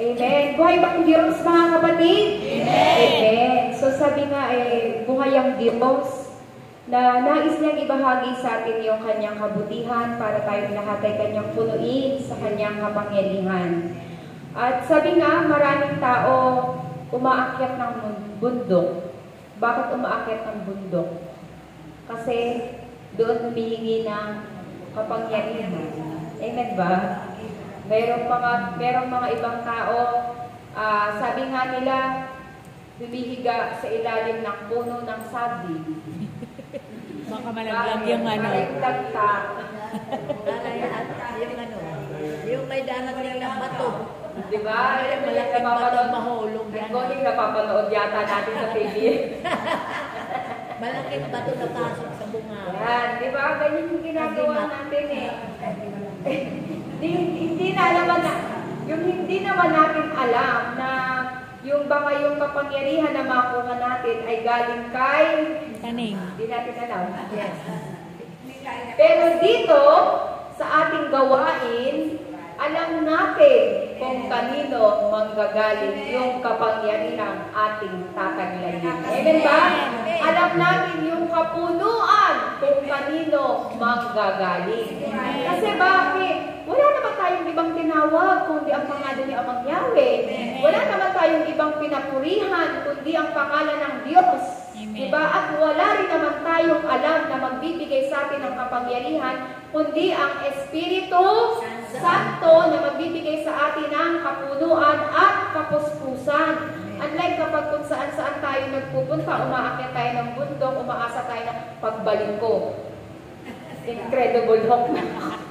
Amen. Buhay bang Diyos, mga kapatid? Amen. So sabi nga, buhay ang Diyos na nais niyang ibahagi sa atin yung kanyang kabutihan para tayong lahat ay kanyang punuin sa kanyang kapangyarihan. At sabi nga, maraming tao umaakyat ng bundok. Bakit umaakyat ng bundok? Kasi doon humihingi ng kapangyarihan. Amen ba? Merong mga ibang tao, sabi nga nila, humihiga sa ilalim ng puno ng sabi. Baka malaglag yung ano. Yung may darating ng bato. Diba? Malaking bato mahulog yan. Nagkoning napapanood yata natin sa TV. Malaking bato na pasok sa bunga. Yan, diba? Ganyan yung ginagawa natin eh. Hindi naman natin alam na yung baka yung kapangyarihan na makuha natin ay galing kay Kaning. Hindi natin alam. Yes. Pero dito, sa ating gawain, alam natin kung kanino manggagaling yung kapangyarihan ating tataglayin. Amen ba? Alam natin yung kapunuan kung kanino manggagaling. Kasi bakit? Wala naman tayong ibang tinawag kundi ang pangalan ni Amang Yahweh. Wala naman tayong ibang pinapurihan kundi ang pangalan ng Diyos. Diba? At wala rin naman tayong alam na magbibigay sa atin ng kapangyarihan kundi ang Espiritu Santo na magbibigay sa atin ng kapunuan at kapuspusan. Unlike kapag kung saan tayo nagpupunta, umaakyat tayo ng bundok, umaasa tayo ng pagbalik ko. Incredible Hulk na ako.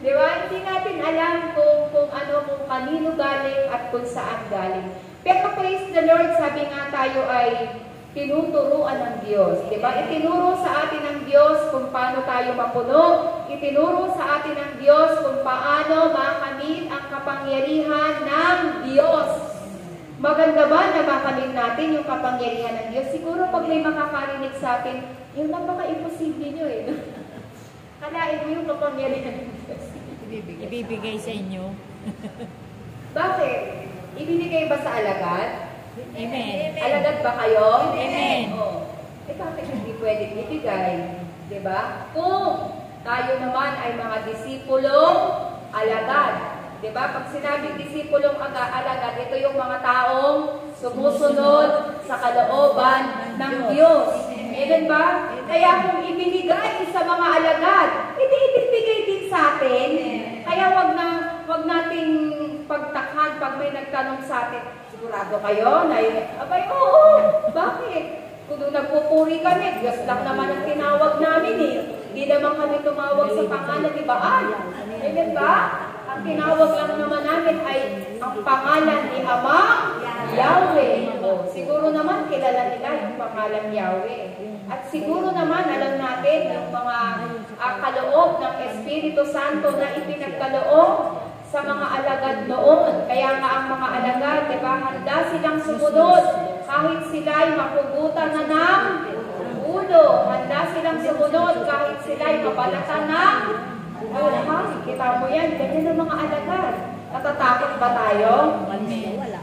Diba? Hindi natin alam kung kanino galing at kung saan galing. Pero praise the Lord, sabi nga tayo ay tinuturuan ng Diyos. Diba? Itinuro sa atin ng Diyos kung paano tayo mapuno. Itinuro sa atin ng Diyos kung paano makamit ang kapangyarihan ng Diyos. Maganda ba na makamit natin yung kapangyarihan ng Diyos? Siguro pag may makakarinig sa atin, yung napaka-imposible nyo eh. Kalain mo yung kapangyarihan ng Diyos. Ibibigay sa inyo. Bakit? Ibinigay ba sa alagad? Amen. Alagad ba kayo? Amen. Bakit hindi pwedeng ibigay? Diba? Kung tayo naman ay mga disipulong alagad. Diba? Pag sinabing disipulong alagad, ito yung mga taong sumusunod sa kalooban ng Diyos. Amen ba? Kaya kung ibinigay sa mga alagad, ibibigay din sa atin. Kaya wag nating pagtakhan pag may nagtanong sa atin, sigurado kayo? Abay, oo. Bakit? Kung nagpupuri kami, Diyos lang naman ang tinawag namin eh. Hindi naman kami tumawag sa pangalan ni Baal. Amen ba? Ang tinawag lang naman namin ay ang pangalan ni Amang Yahweh. Siguro naman kilala nila yung pangalan Yahweh. At siguro naman alam natin yung mga kaloob ng Espiritu Santo na ipinagkaloob sa mga alagad noon. Kaya nga ang mga alagad, diba, handa silang sumunod kahit sila'y mapugutan na ng ulo. Handa silang sumunod kahit sila'y mabalatan ng ulo. Kita mo yan, ganyan ang mga alagad. Natatakot ba tayo? Wala.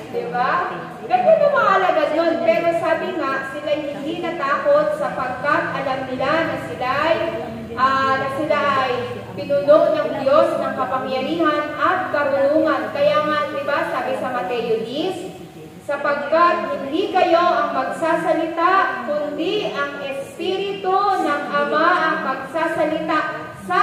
Diba? Ganyan ang mga alagad yun. Pero sabi nga, sila'y hindi natakot sapagkat alam nila na sila ay pinuno ng Diyos ng kapangyarihan at karunungan. Kaya nga, diba, sabi sa Mateo 10, sapagkat hindi kayo ang magsasalita, kundi ang Espiritu ng Ama ang magsasalita sa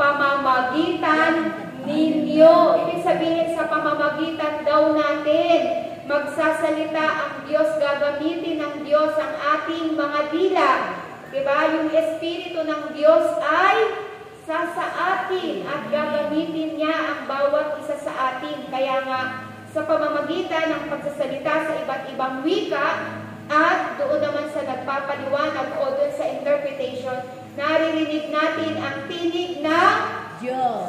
pamamagitan ninyo. Ibig sabihin sa pamamagitan daw natin, magsasalita ang Diyos, gagamitin ng Diyos ang ating mga dila. Diba? Yung Espiritu ng Diyos ay sa atin at gagamitin niya ang bawat isa sa atin. Kaya nga, sa pamamagitan ng pagsasalita sa iba't ibang wika at doon naman sa nagpapaliwanag o doon sa interpretation, naririnig natin ang tinig ng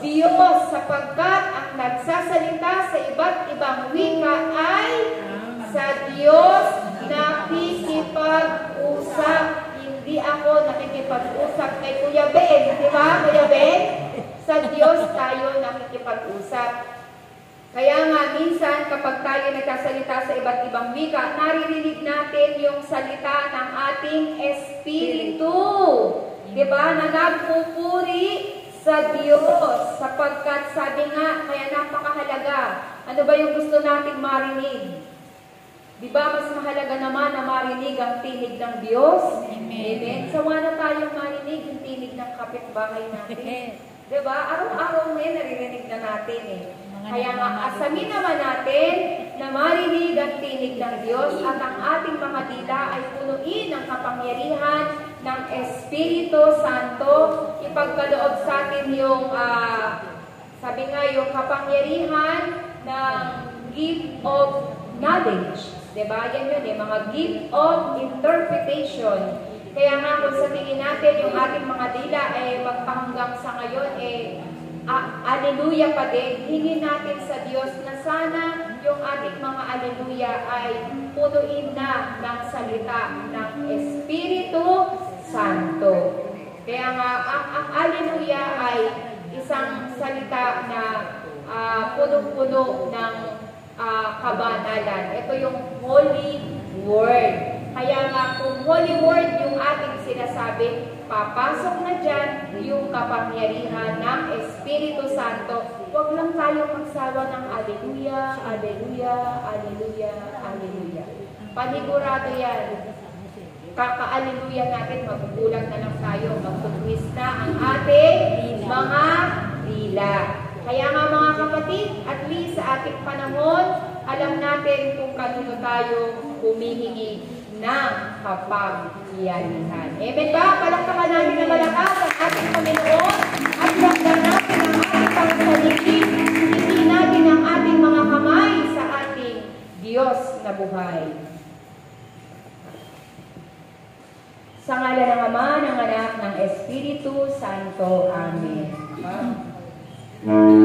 Diyos sapagkat ang nagsasalita sa iba't ibang wika ay sa Diyos nakikipag-usap. Hindi ako nakikipag nakikipag-usap kay Kuya Ben. Di ba, Kuya Ben? Sa Diyos tayo nakikipag-usap. Kaya nga, minsan kapag tayo nagsasalita sa iba't ibang wika, naririnig natin yung salita ng ating Espiritu. Di ba? Na nagpupuri sa Diyos. Sapagkat sabi nga, kaya napakahalaga. Ano ba yung gusto nating marinig? Di ba, mas mahalaga naman na marinig ang tinig ng Diyos? Amen. Sawa na tayong marinig yung tinig ng kapitbahay natin. Di ba? Araw-araw ngayon naririnig na natin eh. Kaya nga, asamin naman natin na marinig ang tinig ng Diyos at ang ating mga dila ay punuin ng kapangyarihan ng Espiritu Santo. Ipagkaloob sa atin yung, sabi nga, yung kapangyarihan ng gift of knowledge. Diba? Yan yun eh, mga gift of interpretation. Kaya nga kung sa tingin natin yung ating mga dila magpahanggang sa ngayon aleluya pa din, hingin natin sa Diyos na sana yung ating mga aleluya ay punuin na ng salita ng Espiritu Santo. Kaya nga ang aleluya ay isang salita na puno-puno ng kabanalan. Ito yung Holy Word. Kaya nga kung Holy Word yung ating sinasabi, papasok na dyan yung kapangyarihan ng Espiritu Santo. Huwag lang tayo magsawa ng Alleluia, Alleluia, Alleluia, Alleluia. Panigurado yan. Kaka-Alleluia natin, magugulang na lang tayo. Magtutwist na ang ating mga dila. Kaya nga mga kapatid, at least sa ating panahon, alam natin kung kanino tayo humihingi ng kapangyarihan. Amen ba? Palakpakan natin na malakas ang ating Panginoon at lakdan natin ang ating pangsaligid. Hindi natin ang ating mga kamay sa ating Diyos na buhay. Sa ngalan ng Ama, ng Anak, ng Espiritu Santo. Amen. Holy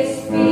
Spirit,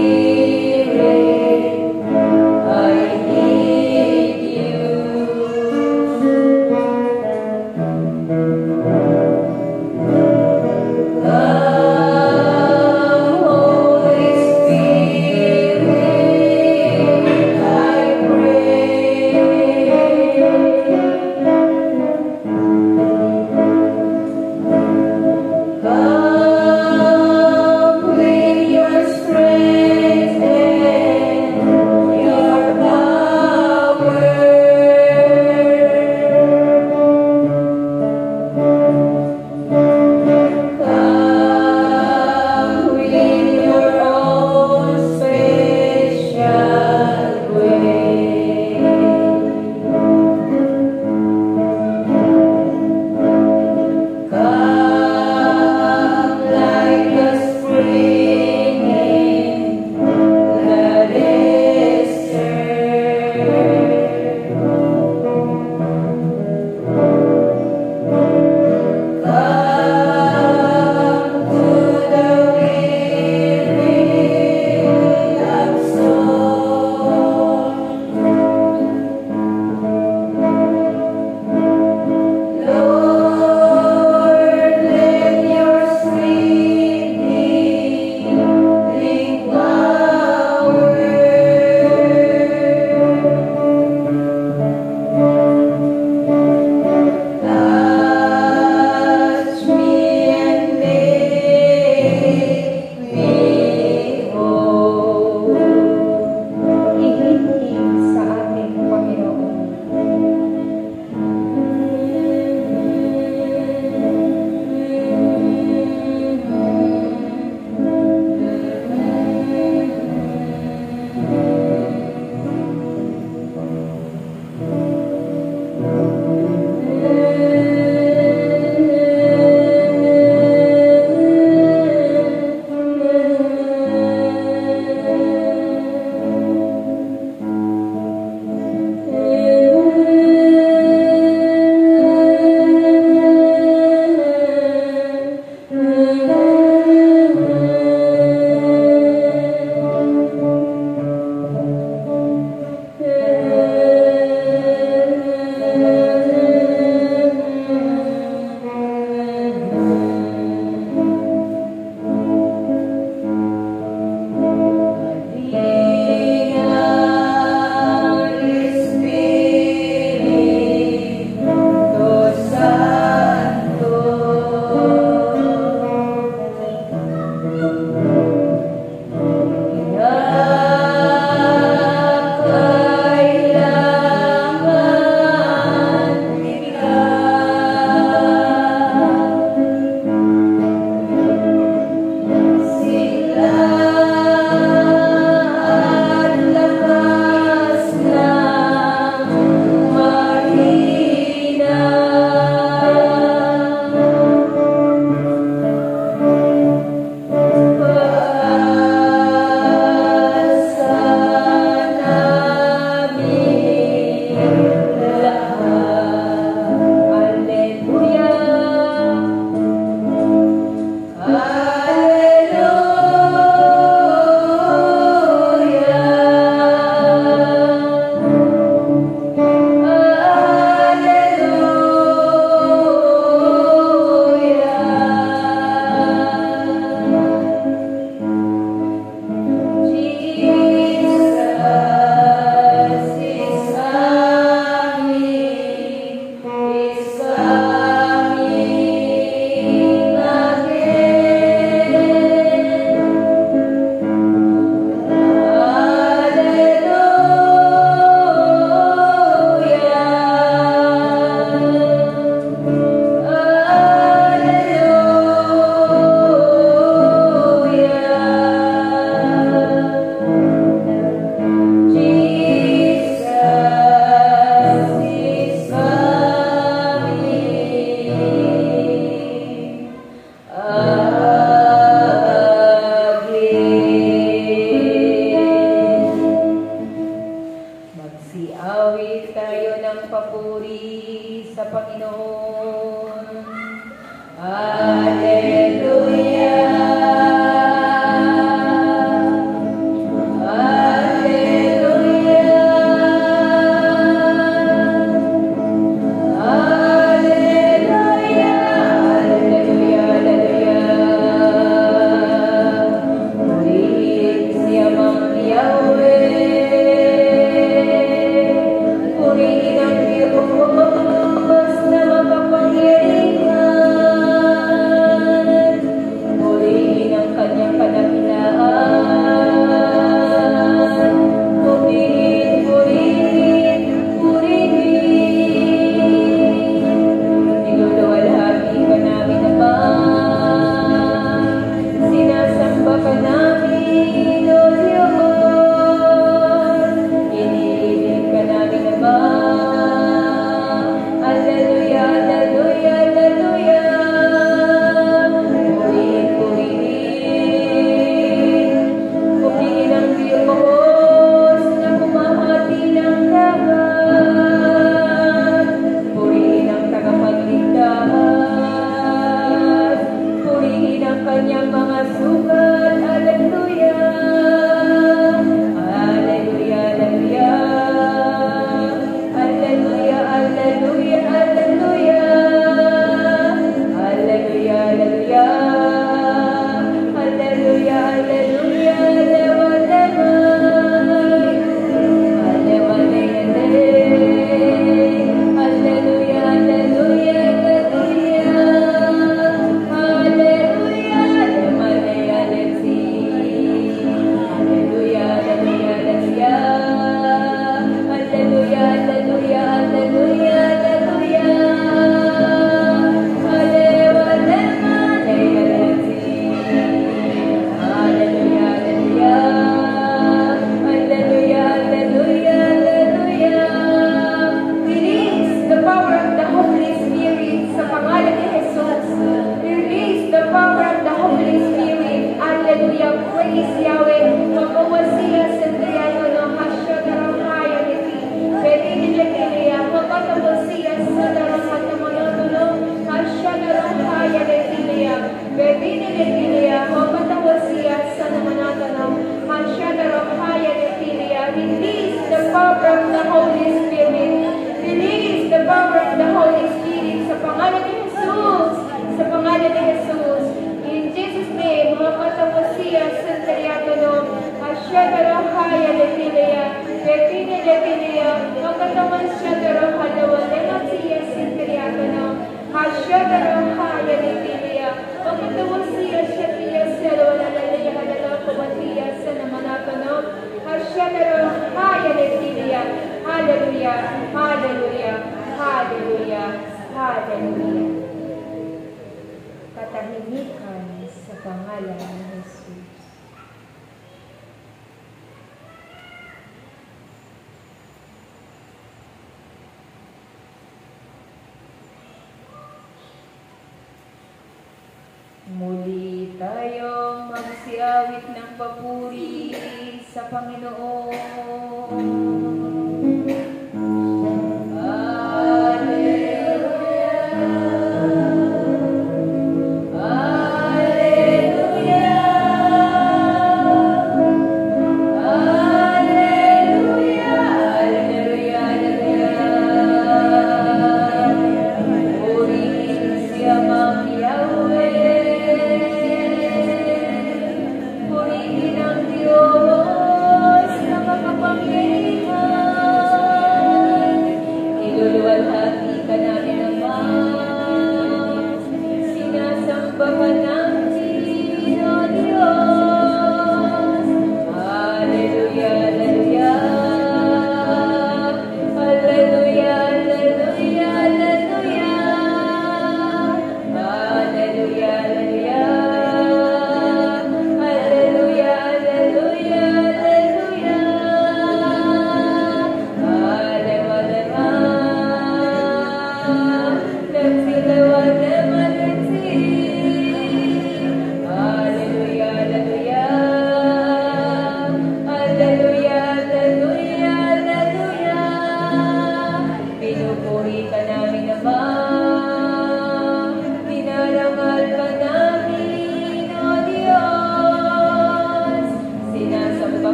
kanyang mga sugat. Hallelujah. Hallelujah, hallelujah. Hallelujah, hallelujah, hallelujah. Hallelujah, hallelujah. Hallelujah, hallelujah. Katahimikan sa pangalan ni Jesus. Muli tayong magsiawit ng papuri sa Panginoon. Purihin ang Diyos na makapangyarihan.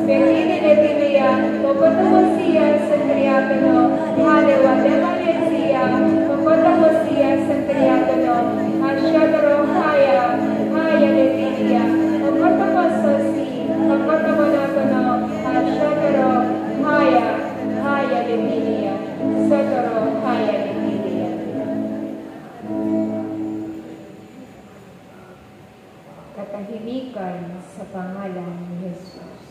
Benini Nebilia, Popotamosia, Santriatono, Halewa, Devalesia, Popotamosia, Santriatono, Ashadoro, Haya, Haya Nebilia, Popotamososi, Popotamonatono, Ashadoro, Haya, Haya Nebilia, Sotoro, Haya Nebilia. Katahimikan sa pangalan ni Jesus.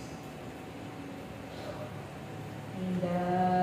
In the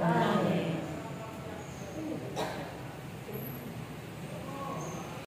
Amen.